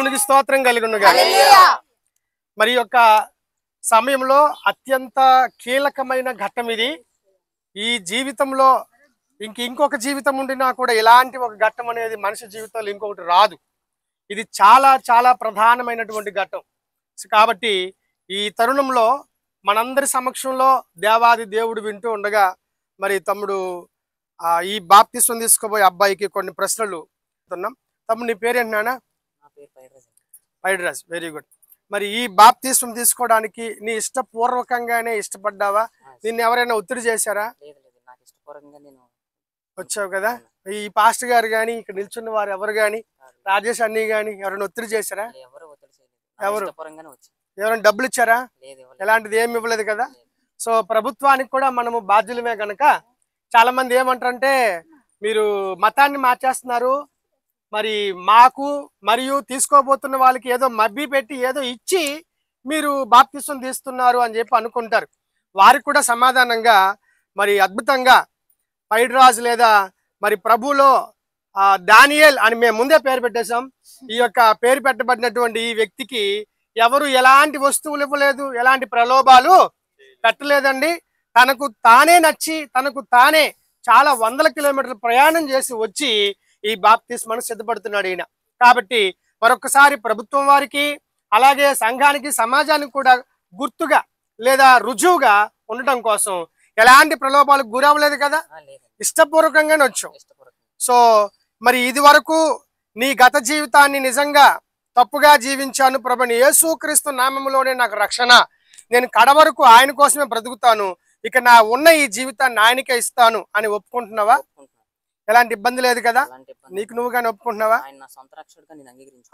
దేవునికి స్తోత్రం కలుగునుగాక. మరి యొక్క సమయంలో అత్యంత కీలకమైన ఘట్టం ఇది. ఈ జీవితంలో ఇంకొక జీవితం ఉండినా కూడా ఇలాంటి ఒక ఘట్టం అనేది మనిషి జీవితంలో ఇంకొకటి రాదు. ఇది చాలా చాలా ప్రధానమైనటువంటి ఘట్టం. కాబట్టి ఈ తరుణంలో మనందరి సమక్షంలో దేవాది దేవుడు వింటూ ఉండగా మరి తమ్ముడు ఈ బాప్తిస్వం తీసుకోబోయే అబ్బాయికి కొన్ని ప్రశ్నలు ఉన్నాం. తమ్ముడు నీ పేరేంటన్నా? పైడిరాజ్. Very good. మరి ఈ బాప్తిస్వం తీసుకోవడానికి నీ ఇష్టపూర్వకంగానే ఇష్టపడ్డావా? నిన్ను ఎవరైనా ఒత్తిడి చేశారా? వచ్చావు కదా. ఈ పాస్టర్ గారు కానీ ఇక్కడ నిల్చున్న వారు ఎవరు కానీ రాజేష్ అన్నీ కానీ ఎవరైనా ఒత్తిడి చేశారా? ఎవరు ఎవరైనా డబ్బులు ఇచ్చారా? ఎలాంటిది ఏమి ఇవ్వలేదు కదా. సో ప్రభుత్వానికి కూడా మనము బాధ్యులమే కనుక చాలా మంది ఏమంటారంటే మీరు మతాన్ని మార్చేస్తున్నారు, మరి మాకు మరియు తీసుకోబోతున్న వాళ్ళకి ఏదో మబ్బి పెట్టి ఏదో ఇచ్చి మీరు బాప్తిస్వం తీస్తున్నారు అని చెప్పి అనుకుంటారు. వారికి కూడా సమాధానంగా మరి అద్భుతంగా పైడిరాజు లేదా మరి ప్రభులో దానియేల్ అని మేము ముందే పేరు పెట్టేశాం. ఈ యొక్క పేరు పెట్టబడినటువంటి ఈ వ్యక్తికి ఎవరు ఎలాంటి వస్తువులు ఇవ్వలేదు, ఎలాంటి ప్రలోభాలు పెట్టలేదండి. తనకు తానే నచ్చి తనకు తానే చాలా వందల కిలోమీటర్ల ప్రయాణం చేసి వచ్చి ఈ బాప్తిస్మాను సిద్ధపడుతున్నాడు ఈయన. కాబట్టి మరొకసారి ప్రభుత్వం వారికి అలాగే సంఘానికి సమాజానికి కూడా గుర్తుగా లేదా రుజువుగా ఉండటం కోసం ఎలాంటి ప్రలోభాలకు గురవ్వలేదు కదా, ఇష్టపూర్వకంగానే వచ్చాం. సో మరి ఇది వరకు నీ గత జీవితాన్ని నిజంగా తప్పుగా జీవించాను, ప్రభుని యేసుక్రీస్తు నామములోనే నాకు రక్షణ, నేను కడవరకు ఆయన కోసమే బ్రతుకుతాను, ఇక నా ఉన్న ఈ జీవితాన్ని ఆయనకే ఇస్తాను అని ఒప్పుకుంటున్నావా? ఎలాంటి ఇబ్బంది లేదు కదా, నీకు నువ్వుగానే ఒప్పుకుంటున్నావా?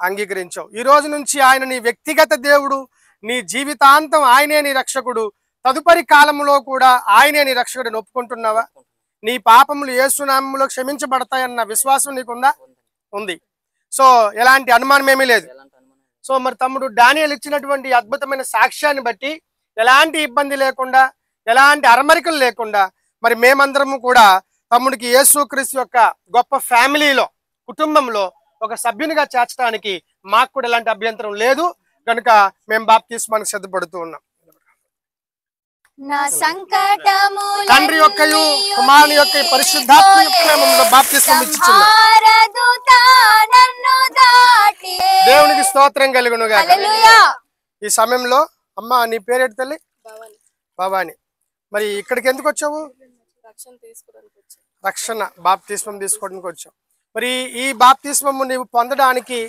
అంగీకరించావు. ఈ రోజు నుంచి ఆయన నీ వ్యక్తిగత దేవుడు, నీ జీవితాంతం ఆయనే నీ రక్షకుడు, తదుపరి కాలంలో కూడా ఆయనే నీ రక్షకుడిని ఒప్పుకుంటున్నావా? నీ పాపములు యేసు నామములో క్షమించబడతాయన్న విశ్వాసం నీకుందా? ఉంది. సో ఎలాంటి అనుమానం ఏమీ లేదు. సో మరి తమ్ముడు డానియేల్ ఇచ్చినటువంటి అద్భుతమైన సాక్ష్యాన్ని బట్టి ఎలాంటి ఇబ్బంది లేకుండా ఎలాంటి అరమరికలు లేకుండా మరి మేమందరము కూడా తమ్ముడికి యేసుక్రీస్తు యొక్క గొప్ప ఫ్యామిలీలో కుటుంబంలో ఒక సభ్యునిగా చేర్చడానికి మాకు కూడా ఎలాంటి అభ్యంతరం లేదు కనుక మేము బాప్తిస్మానికి సిద్ధపడుతూ ఉన్నాం. తండ్రి యొక్కయు కుమారుని యొక్క పరిశుద్ధాత్మ యొక్క నామములో బాప్తిస్మం ఇచ్చుచున్నాం. దేవునికి స్తోత్రం కలుగునుగాక. ఈ సమయంలో అమ్మ నీ పేరేంటి తల్లి? భవాని. మరి ఇక్కడికి ఎందుకు వచ్చావు? రక్షణ బాప్తిస్మం తీసుకోవడానికి వచ్చావు. మరి ఈ బాప్తిస్మము నీవు పొందడానికి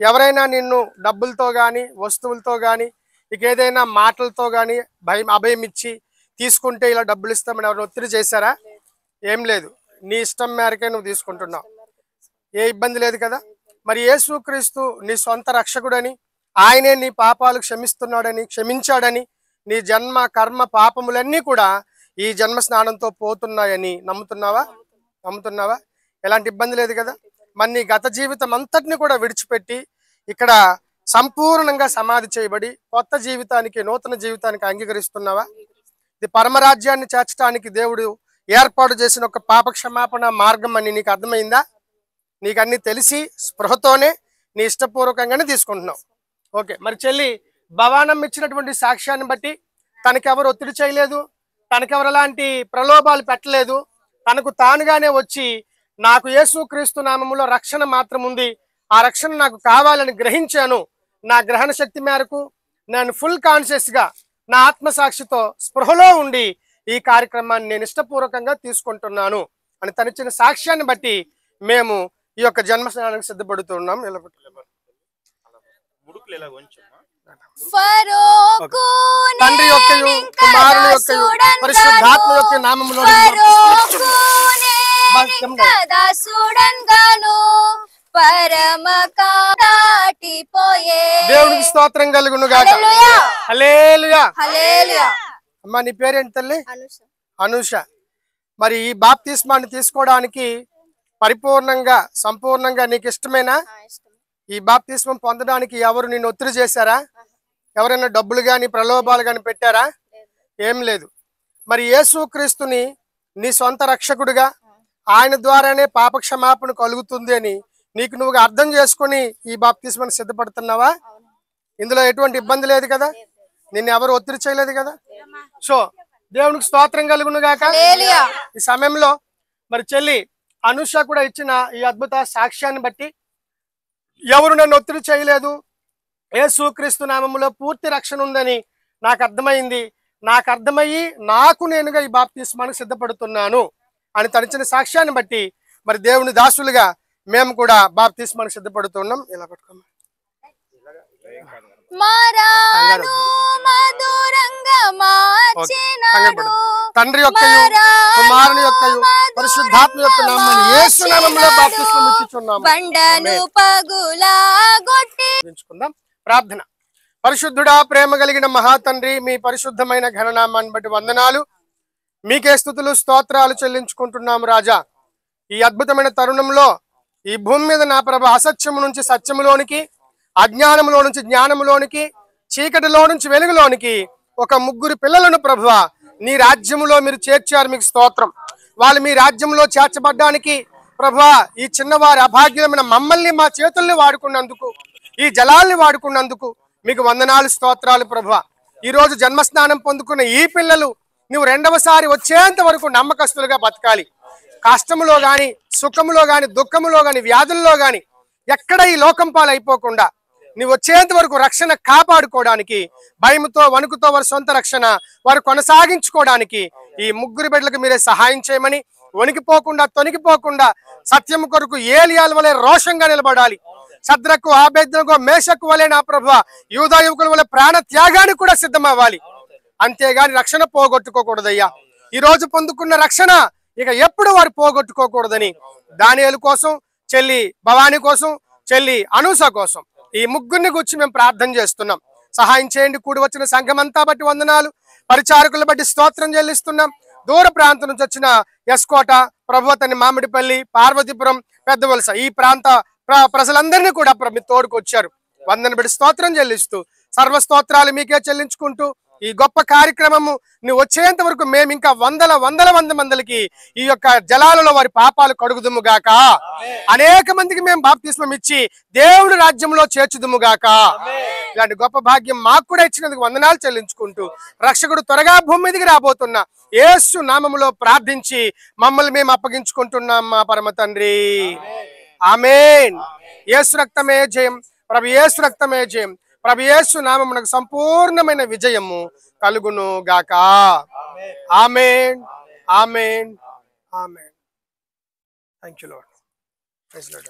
ఎవరైనా నిన్ను డబ్బులతో కానీ వస్తువులతో కానీ ఇక ఏదైనా మాటలతో కానీ అభయం ఇచ్చి తీసుకుంటే ఇలా డబ్బులు ఇస్తామని ఎవరైనా ఒత్తిడి చేశారా? ఏం లేదు, నీ ఇష్టం మేరకే నువ్వు తీసుకుంటున్నావు, ఏ ఇబ్బంది లేదు కదా. మరి యేసుక్రీస్తు నీ సొంత రక్షకుడని, ఆయనే నీ పాపాలు క్షమిస్తున్నాడని, క్షమించాడని, నీ జన్మ కర్మ పాపములన్నీ కూడా ఈ జన్మ స్నానంతో పోతున్నాయని నమ్ముతున్నావా? ఎలాంటి ఇబ్బంది లేదు కదా. మరి నీ గత జీవితం అంతటిని కూడా విడిచిపెట్టి ఇక్కడ సంపూర్ణంగా సమాధి చేయబడి కొత్త జీవితానికి నూతన జీవితానికి అంగీకరిస్తున్నావా? ఇది పరమరాజ్యాన్ని చేర్చడానికి దేవుడు ఏర్పాటు చేసిన ఒక పాప క్షమాపణ మార్గం అని నీకు అర్థమైందా? నీకు అన్ని తెలిసి స్పృహతోనే నీ ఇష్టపూర్వకంగానే తీసుకుంటున్నావు. ఓకే. మరి చెల్లి భవానమ్మ ఇచ్చినటువంటి సాక్ష్యాన్ని బట్టి తనకెవరు ఒత్తిడి చేయలేదు, తనకెవరు ఎలాంటి ప్రలోభాలు పెట్టలేదు, తనకు తానుగానే వచ్చి నాకు యేసుక్రీస్తు నామములో రక్షణ మాత్రం ఉంది, ఆ రక్షణ నాకు కావాలని గ్రహించాను, నా గ్రహణ శక్తి మేరకు నేను ఫుల్ కాన్షియస్ గా నా ఆత్మసాక్షితో స్పృహలో ఉండి ఈ కార్యక్రమాన్ని నేను ఇష్టపూర్వకంగా తీసుకుంటున్నాను అని తనిచ్చిన సాక్ష్యాన్ని బట్టి మేము ఈ యొక్క జన్మ స్నానానికి సిద్ధపడుతున్నాం. తండ్రి యొక్క కుమారుని యొక్క పరిశుద్ధాత్మ యొక్క నామములో దేవునికి స్తోత్రం కలుగునుగాక. హల్లెలూయా. అమ్మా నీ పేరేంటి తల్లి? అనూష. మరి ఈ బాప్తిస్మాన్ని తీసుకోవడానికి పరిపూర్ణంగా సంపూర్ణంగా నీకు ఇష్టమేనా? ఈ బాప్తిస్మం పొందడానికి ఎవరు నిన్ను ఒత్తిడి చేశారా? ఎవరైనా డబ్బులు కానీ ప్రలోభాలు కానీ పెట్టారా? ఏం లేదు. మరి యేసుక్రీస్తుని నీ సొంత రక్షకుడిగా ఆయన ద్వారానే పాప క్షమాపణ కలుగుతుంది అని నీకు నువ్వుగా అర్థం చేసుకొని ఈ బాప్తిస్మానికి సిద్ధపడుతున్నావా? ఇందులో ఎటువంటి ఇబ్బంది లేదు కదా, నిన్ను ఎవరు ఒత్తిడి చేయలేదు కదా. సో దేవునికి స్తోత్రం కలుగును గాక. ఈ సమయంలో మరి చెల్లి అనుష కూడా ఇచ్చిన ఈ అద్భుత సాక్ష్యాన్ని బట్టి ఎవరు నన్ను ఒత్తిడి చేయలేదు, యేసుక్రీస్తు నామములో పూర్తి రక్షణ ఉందని నాకు అర్థమైంది. నాకు అర్థమయ్యి నాకు నేనుగా ఈ బాప్తిస్మానికి సిద్ధపడుతున్నాను అని తనిచిన సాక్ష్యాన్ని బట్టి మరి దేవుని దాసులుగా మేము కూడా బాప్తిస్మానికి సిద్ధపడుతున్నాం. ఇలా పట్టుకోమా. తండ్రి యొక్క కుమారుని యొక్క పరిశుద్ధాత్మ యొక్క నామమున యేసు నామములో బాప్తిస్మం ఇచ్చుచున్నాము. ప్రార్థన. పరిశుద్ధుడా, ప్రేమ కలిగిన మహాతండ్రి, మీ పరిశుద్ధమైన ఘననామాన్ని బట్టి వందనాలు, మీకే స్తుతులు స్తోత్రాలు చెల్లించుకుంటున్నాము రాజా. ఈ అద్భుతమైన తరుణంలో ఈ భూమి మీద నా ప్రభు అసత్యము నుంచి సత్యములోనికి, అజ్ఞానములో నుంచి జ్ఞానములోనికి, చీకటిలో నుంచి వెలుగులోనికి ఒక ముగ్గురు పిల్లలను ప్రభువా నీ రాజ్యములో మీరు చేర్చారు. మీకు స్తోత్రం. వాళ్ళు మీ రాజ్యంలో చేర్చబడ్డానికి ప్రభువా ఈ చిన్నవారి అభాగ్యమైన మమ్మల్ని మా చేతుల్ని వాడుకున్నందుకు, ఈ జలాల్ని వాడుకున్నందుకు మీకు వందనాలు స్తోత్రాలు ప్రభువా. ఈ రోజు జన్మస్నానం పొందుకున్న ఈ పిల్లలు నువ్వు రెండవసారి వచ్చేంత వరకు నమ్మకస్తులుగా బతకాలి. కష్టములో గాని, సుఖములో గాని, దుఃఖములో గాని, వ్యాధుల్లో గాని ఎక్కడ ఈ లోకం పాలైపోకుండా నువ్వు వచ్చేంత వరకు రక్షణ కాపాడుకోవడానికి, భయముతో వణుకుతో వారి సొంత రక్షణ వారు కొనసాగించుకోవడానికి ఈ ముగ్గురు బిడ్డలకు మీరే సహాయం చేయమని, వణికిపోకుండా తొణికిపోకుండా సత్యము కొరకు ఏలియాల వలె రోషంగా నిలబడాలి. శద్రకు, ఆబేద్నగో, మేషకు వలె నా ప్రభువా యూదా యువకుల వలె ప్రాణ త్యాగానికి కూడా సిద్ధమవ్వాలి. అంతేగాని రక్షణ పోగొట్టుకోకూడదయ్యా. ఈ రోజు పొందుకున్న రక్షణ ఇక ఎప్పుడు వారు పోగొట్టుకోకూడదని దానియేలు కోసం, చెల్లి భవానీ కోసం, చెల్లి అనూస కోసం ఈ ముగ్గురిని గురించి మేము ప్రార్థన చేస్తున్నాం. సహాయం చేయండి. కూడి వచ్చిన సంఘం అంతా బట్టి వందనాలు, పరిచారకుల బట్టి స్తోత్రం చెల్లిస్తున్నాం. దూర ప్రాంతం నుంచి వచ్చిన ఎస్కోట, ప్రభువతని, మామిడిపల్లి, పార్వతీపురం, పెద్దవలస ఈ ప్రాంత ప్రజలందరినీ కూడా మీ తోడుకు వచ్చారు. వందన బట్టి స్తోత్రం చెల్లిస్తూ సర్వ స్తోత్రాలు మీకే చెల్లించుకుంటూ ఈ గొప్ప కార్యక్రమము నువ్వు వచ్చేంత వరకు మేము ఇంకా వందల మందికి ఈ యొక్క జలాలలో వారి పాపాలు కడుగుదుము గాక. అనేక మందికి మేము బాప్తిస్మం ఇచ్చి దేవుడి రాజ్యంలో చేర్చుదుము గాక. ఇలాంటి గొప్ప భాగ్యం మాకు కూడా ఇచ్చినందుకు వందనాలు చెల్లించుకుంటూ రక్షకుడు త్వరగా భూమి మీదకి రాబోతున్న యేసు నామములో ప్రార్థించి మమ్మల్ని మేము అప్పగించుకుంటున్నాం మా పరమ తండ్రి. ఆమేన్. యేసు రక్తమే జయం, ప్రభు యేసు రక్తమే జయం, ప్రభు యేసు నామమునకు సంపూర్ణమైన విజయము కలుగును గాక. Amen, amen, amen. Thank you lord. Praise lord.